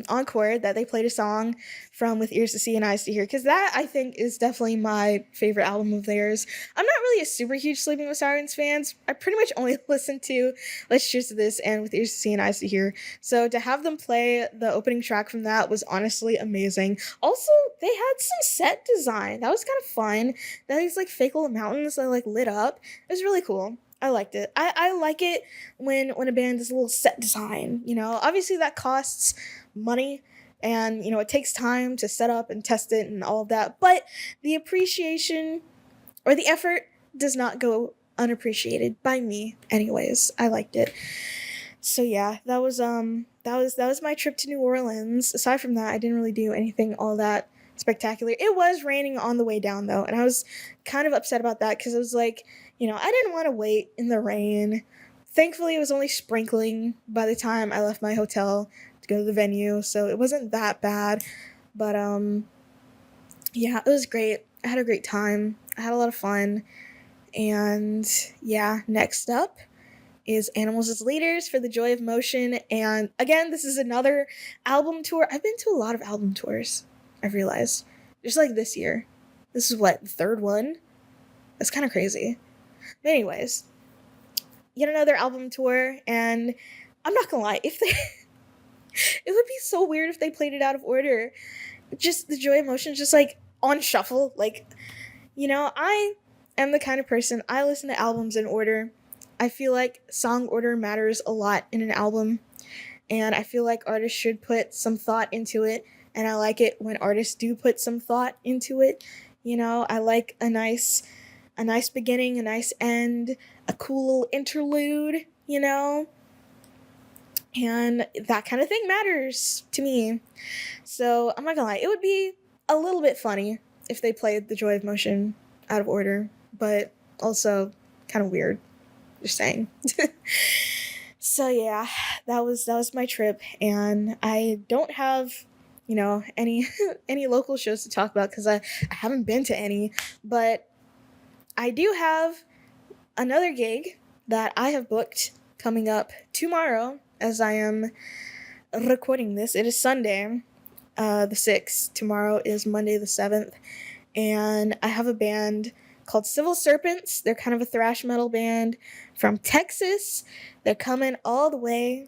Speaker 1: encore that they played a song from With Ears to See and Eyes to Hear, because that, I think, is definitely my favorite album of theirs. I'm not really a super huge Sleeping with Sirens fans. I pretty much only listen to Let's Cheers to This and With Ears to See and Eyes to Hear. So to have them play the opening track from that was honestly amazing. Also, they had some set design. That was kind of fun. That these like fake little mountains that like lit up. It was really cool. I liked it. I like it when a band does a little set design, Obviously that costs money and, it takes time to set up and test it and all of that. But the appreciation or the effort does not go unappreciated by me anyways. I liked it. So yeah, that was my trip to New Orleans. Aside from that, I didn't really do anything all that spectacular. It was raining on the way down though, and I was kind of upset about that because it was like, I didn't want to wait in the rain. Thankfully, it was only sprinkling by the time I left my hotel to go to the venue, so it wasn't that bad. But yeah, it was great. I had a great time. I had a lot of fun. And yeah, next up is Animals as Leaders for the Joy of Motion. And again, this is another album tour. I've been to a lot of album tours, I've realized. Just like this year. This is what, the third one? That's kind of crazy. But anyways, yet another album tour, and I'm not gonna lie, if they it would be so weird if they played it out of order. Just the Joy of Motion, just like on shuffle. Like, I am the kind of person, I listen to albums in order. I feel like song order matters a lot in an album, and I feel like artists should put some thought into it, and I like it when artists do put some thought into it. I like a nice beginning, a nice end, a cool little interlude, and that kind of thing matters to me. So I'm not gonna lie, it would be a little bit funny if they played The Joy of Motion out of order, but also kind of weird. Just saying. So yeah, that was my trip, and I don't have any any local shows to talk about because I haven't been to any, but I do have another gig that I have booked coming up tomorrow as I am recording this. It is Sunday, the 6th. Tomorrow is Monday the 7th. And I have a band called Civil Serpents. They're kind of a thrash metal band from Texas. They're coming all the way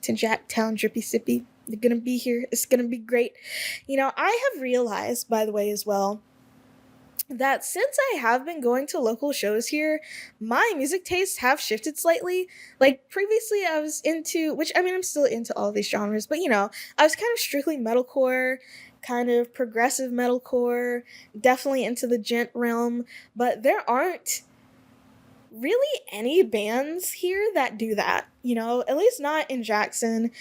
Speaker 1: to Jacktown, Drippy Sippy. They're going to be here. It's going to be great. I have realized, by the way, as well, that since I have been going to local shows here, my music tastes have shifted slightly. Like previously I was into, which I mean I'm still into all these genres, but I was kind of strictly metalcore, kind of progressive metalcore, definitely into the gent realm, but there aren't really any bands here that do that, at least not in Jackson.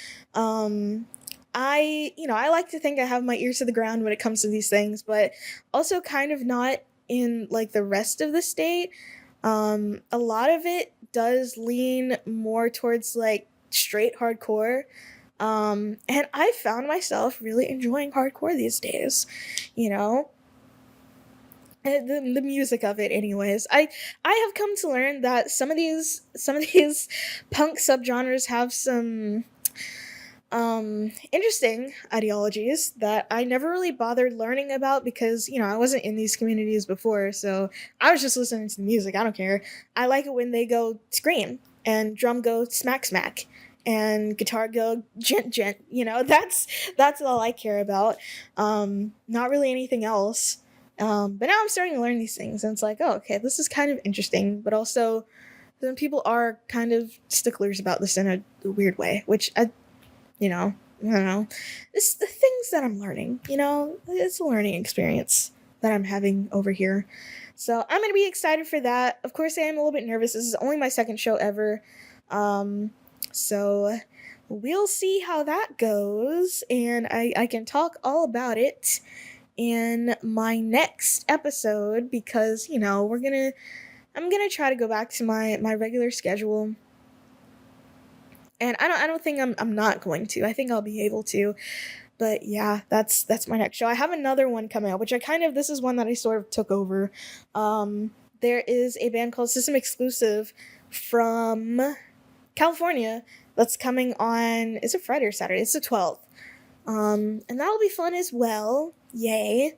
Speaker 1: I like to think I have my ear to the ground when it comes to these things, but also kind of not in like the rest of the state. A lot of it does lean more towards like straight hardcore. And I found myself really enjoying hardcore these days, you know? The music of it anyways. I have come to learn that some of these punk subgenres have some interesting ideologies that I never really bothered learning about because I wasn't in these communities before, so I was just listening to the music. I don't care. I like it when they go scream and drum go smack smack and guitar go gent gent. That's all I care about. Not really anything else. But now I'm starting to learn these things, and it's like, oh, okay, this is kind of interesting, but also then people are kind of sticklers about this in a weird way, which I don't know. It's the things that I'm learning, it's a learning experience that I'm having over here. So I'm going to be excited for that. Of course, I am a little bit nervous. This is only my second show ever. So we'll see how that goes. And I can talk all about it in my next episode because, I'm going to try to go back to my regular schedule. And I don't think I'm not going to. I think I'll be able to. But yeah, that's my next show. I have another one coming out, which this is one that I sort of took over. There is a band called System Exclusive from California that's coming on, is it Friday or Saturday? It's the 12th. And that'll be fun as well. Yay.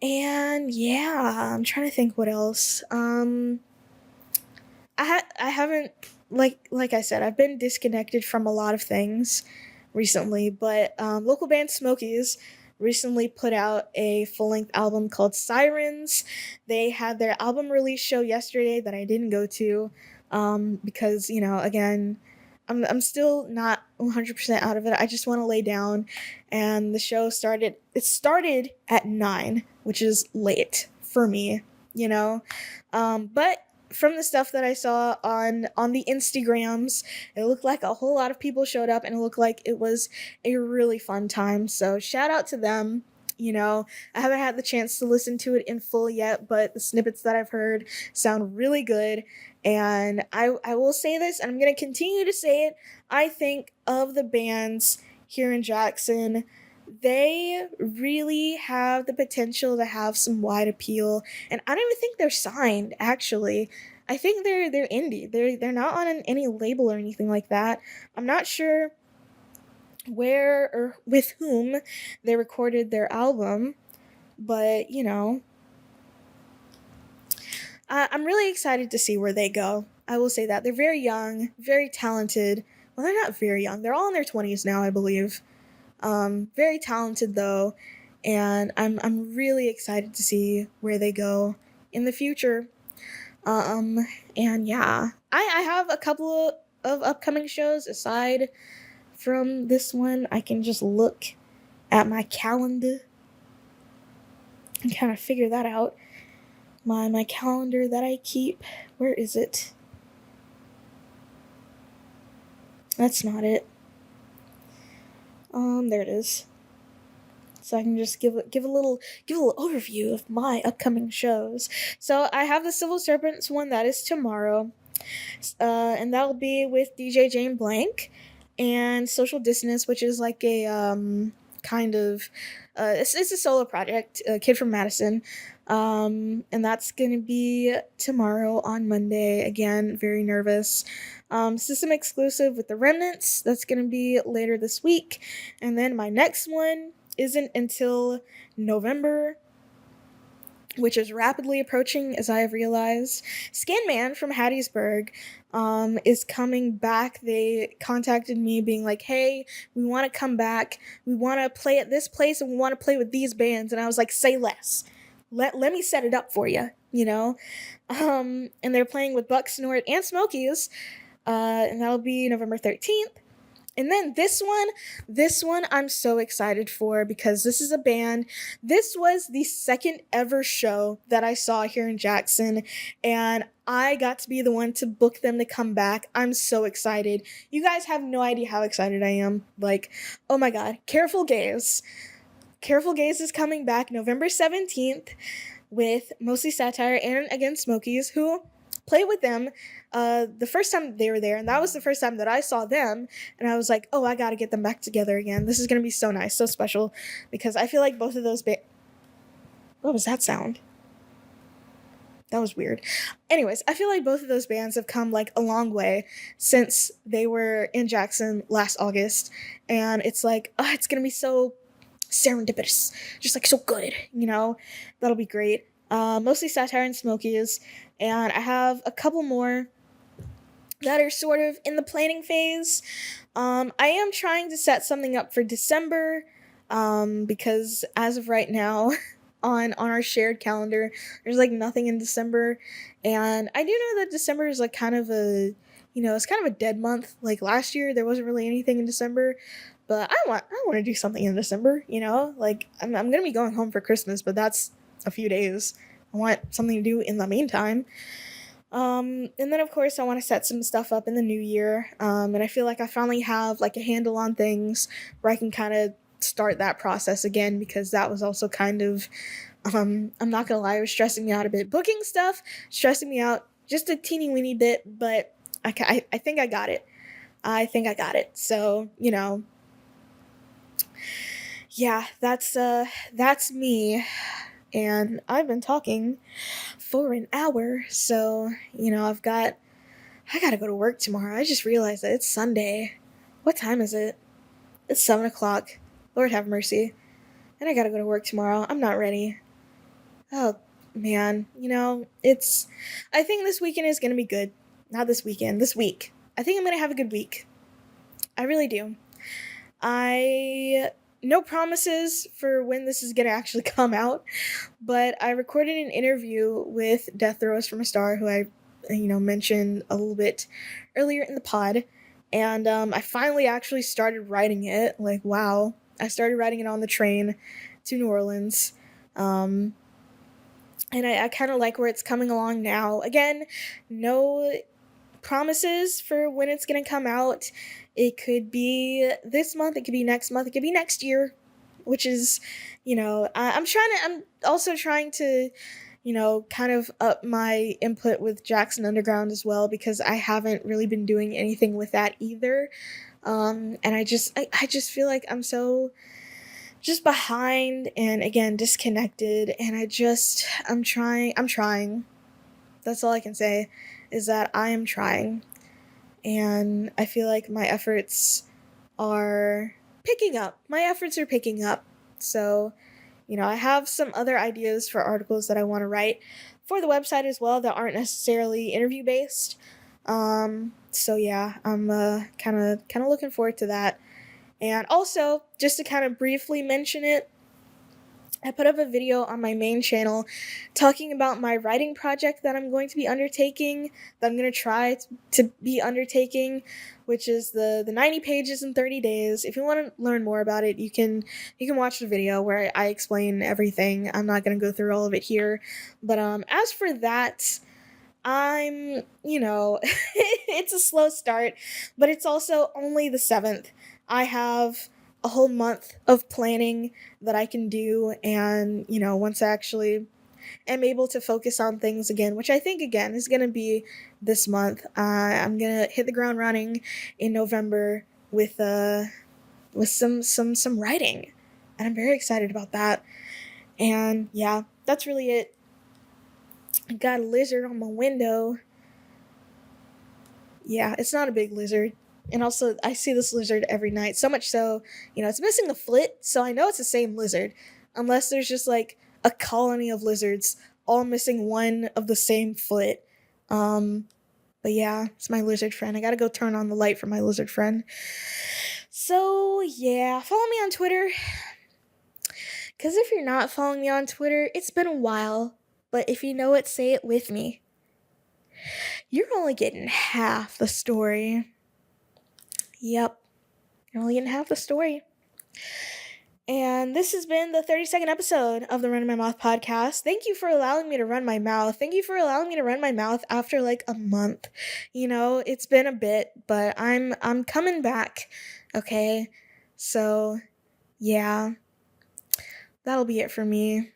Speaker 1: And yeah, I'm trying to think what else. I haven't, like I said, I've been disconnected from a lot of things recently, but local band Smokies recently put out a full-length album called Sirens. They had their album release show yesterday that I didn't go to because, again, I'm still not 100% out of it. I just want to lay down, and the show started at 9, which is late for me, but from the stuff that I saw on the Instagrams, it looked like a whole lot of people showed up, and it looked like it was a really fun time. So shout out to them. I haven't had the chance to listen to it in full yet, but the snippets that I've heard sound really good. And I will say this, and I'm going to continue to say it. I think of the bands here in Jackson They really have the potential to have some wide appeal, and I don't even think they're signed. Actually, I think they're indie. They're not on any label or anything like that. I'm not sure where or with whom they recorded their album, but I'm really excited to see where they go. I will say that they're very young, very talented. Well, they're not very young. They're all in their 20s now, I believe. Very talented though, and I'm really excited to see where they go in the future. Um, and yeah, I have a couple of upcoming shows aside from this one. I can just look at my calendar and kind of figure that out. My calendar that I keep. Where is it? That's not it. There it is. So I can just give a little overview of my upcoming shows. So I have the Civil Serpents one that is tomorrow, and that'll be with DJ Jane Blank, and Social Dissonance, which is like a kind of it's a solo project, a kid from Madison, and that's gonna be tomorrow on Monday. Again, very nervous. System exclusive with the Remnants. That's gonna be later this week, and then my next one isn't until November, which is rapidly approaching, as I have realized. Scanman from Hattiesburg is coming back. They contacted me being like, hey, we want to come back. We want to play at this place and we want to play with these bands. And I was like, say less. Let me set it up for you, you know? And they're playing with Buck Snort and Smokies. And that'll be November 13th. And then this one I'm so excited for because this is a band. This was the second ever show that I saw here in Jackson, and I got to be the one to book them to come back. I'm so excited. You guys have no idea how excited I am. Like, oh my god, Careful Gaze. Careful Gaze is coming back November 17th with Mostly Satire and Again Smokies, who played with them the first time they were there, and that was the first time that I saw them, and I was like, oh, I gotta get them back together again. This is gonna be so nice, so special, because I feel like both of those what was that sound? That was weird. Anyways, I feel like both of those bands have come like a long way since they were in Jackson last August, and it's like, oh, it's gonna be so serendipitous, just like so good, That'll be great. Mostly Satire and Smokies, and I have a couple more that are sort of in the planning phase. I am trying to set something up for December, because as of right now, on our shared calendar, there's like nothing in December, and I do know that December is like kind of it's kind of a dead month. Like last year, there wasn't really anything in December, but I want to do something in December. Like I'm gonna be going home for Christmas, but that's a few days. I want something to do in the meantime. And then of course I want to set some stuff up in the new year. And I feel like I finally have like a handle on things where I can kind of start that process again, because that was also kind of, I'm not gonna lie, it was stressing me out a bit. Booking stuff, stressing me out just a teeny weeny bit, but I think I got it. I think I got it. So, yeah, that's me. And I've been talking for an hour, so, I gotta go to work tomorrow. I just realized that it's Sunday. What time is it? It's 7 o'clock. Lord have mercy. And I gotta go to work tomorrow. I'm not ready. Oh, man. I think this weekend is gonna be good. Not this weekend, this week. I think I'm gonna have a good week. I really do. No promises for when this is gonna actually come out, but I recorded an interview with Death Throws from a Star, who I, mentioned a little bit earlier in the pod, and I finally actually started writing it. Like, wow. I started writing it on the train to New Orleans, and I kind of like where it's coming along now. Again, no promises for when it's gonna come out. It could be this month, it could be next month, it could be next year, which is, I'm also trying to, kind of up my input with Jackson Underground as well, because I haven't really been doing anything with that either. And I just feel like I'm so just behind and again disconnected, and I'm trying. That's all I can say, is that I am trying, and I feel like my efforts are picking up. My efforts are picking up. So, I have some other ideas for articles that I want to write for the website as well that aren't necessarily interview based. So yeah, I'm kind of looking forward to that. And also, just to kind of briefly mention it, I put up a video on my main channel talking about my writing project that I'm going to be undertaking, that I'm going to try to be undertaking, which is the 90 pages in 30 days. If you want to learn more about it, you can watch the video where I explain everything. I'm not going to go through all of it here. But as for that, I'm, it's a slow start, but it's also only the 7th. I have a whole month of planning that I can do, and, once I actually am able to focus on things again, which I think again is going to be this month, I'm going to hit the ground running in November with some writing. And I'm very excited about that. And yeah, that's really it. I got a lizard on my window. Yeah, it's not a big lizard. And also, I see this lizard every night. So much so, it's missing a foot, so I know it's the same lizard. Unless there's just like a colony of lizards all missing one of the same foot. Um, but yeah, it's my lizard friend. I gotta go turn on the light for my lizard friend. So yeah, follow me on Twitter. Because if you're not following me on Twitter, it's been a while. But if you know it, say it with me. You're only getting half the story. Yep, you're only getting half the story. And this has been the 32nd episode of the Runnin My Mouth podcast. Thank you for allowing me to run my mouth. Thank you for allowing me to run my mouth after like a month. It's been a bit, but I'm coming back. Okay? So, yeah. That'll be it for me.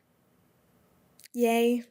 Speaker 1: Yay.